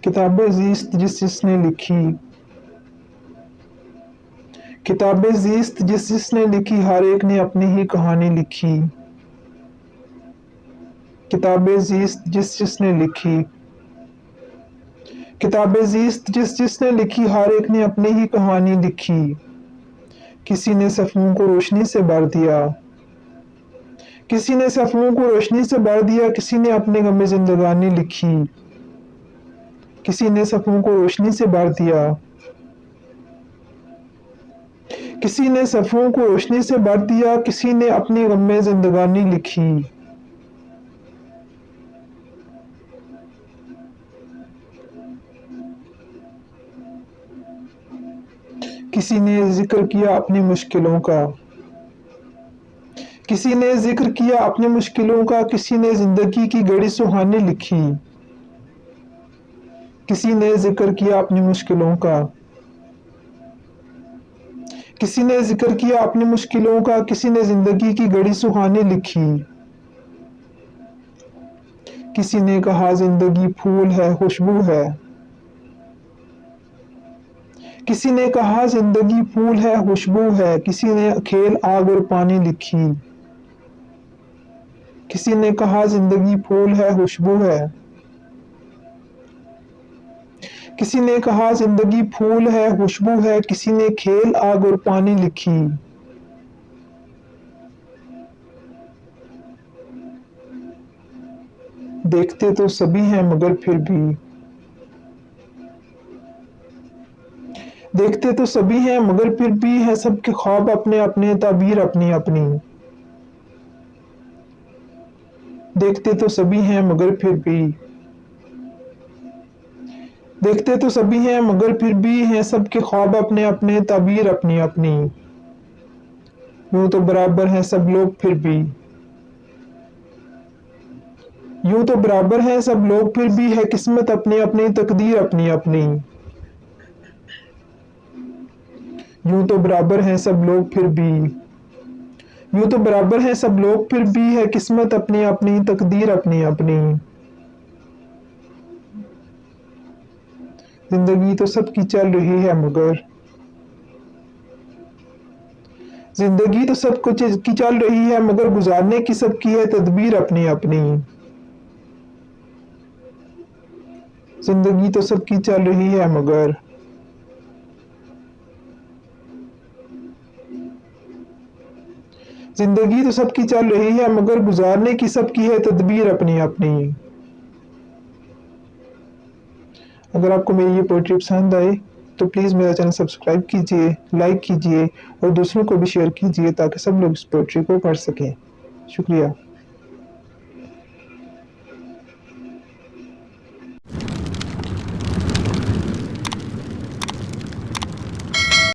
کتاب زیست جس نے لکھی، کتاب زیست جس نے لکھی، ہر ایک نے اپنی ہی کہانی لکھی۔ کتاب زیست جس نے لکھی، کتاب زیست جس نے لکھی، ہر ایک نے اپنی ہی کہانی لکھی۔ کسی نے صفوں کو روشنی سے بھر دیا، کسی نے صفوں کو روشنی سے بھر دیا، کسی نے اپنے غم زندگانی لکھی۔ کسی نے صفوں کو روشنی سے بھر دیا، کسی نے صفوں کو روشنی سے بھر دیا، کسی نے اپنی غم زندگانی لکھی۔ کسی نے ذکر کیا اپنی مشکلوں کا، کسی نے ذکر کیا اپنی مشکلوں کا، کسی نے زندگی کی گھڑی سہانی لکھی۔ کسی نے ذکر کیا اپنی مشکلوں کا، کسی نے ذکر کیا اپنی مشکلوں کا، کسی نے زندگی کی گھڑی سہانی لکھی۔ کسی نے کہا زندگی پھول ہے، خوشبو ہے، کسی نے کہا زندگی پھول ہے، خوشبو ہے، کسی نے کھیل آگ اور پانی لکھی۔ کسی نے کہا زندگی پھول ہے، خوشبو ہے، کسی نے کہا زندگی پھول ہے، خوشبو ہے، کسی نے کھیل آگ اور پانی لکھی۔ دیکھتے تو سبھی ہیں مگر پھر بھی، دیکھتے تو سبھی ہیں مگر پھر بھی ہیں سب کے خواب اپنے اپنے، تعبیر اپنی اپنی۔ دیکھتے تو سبھی ہیں مگر پھر بھی، دیکھتے تو سبھی ہیں مگر پھر بھی ہیں سب کے خواب اپنے اپنے، تعبیر اپنی اپنی۔ یوں تو برابر ہیں سب لوگ پھر بھی، یوں تو برابر ہیں سب لوگ پھر بھی، ہے قسمت اپنی اپنی، تقدیر اپنی اپنی۔ یوں تو برابر ہیں سب لوگ پھر بھی، یوں تو برابر ہیں سب لوگ پھر بھی، ہے قسمت اپنی اپنی، تقدیر اپنی اپنی۔ زندگی تو سب کی چل رہی ہے مگر، زندگی تو سب کچھ کی چل رہی ہے مگر گزارنے کی سب کی ہے تدبیر اپنی اپنی۔ زندگی تو سب کی چل رہی ہے مگر، زندگی تو سب کی چل رہی ہے مگر گزارنے کی سب کی ہے تدبیر اپنی اپنی۔ اگر آپ کو میری یہ پوئٹری پسند آئے تو پلیز میرا چینل سبسکرائب کیجئے، لائک کیجئے اور دوسروں کو بھی شیئر کیجئے تاکہ سب لوگ اس پوئٹری کو پڑھ سکیں۔ شکریہ۔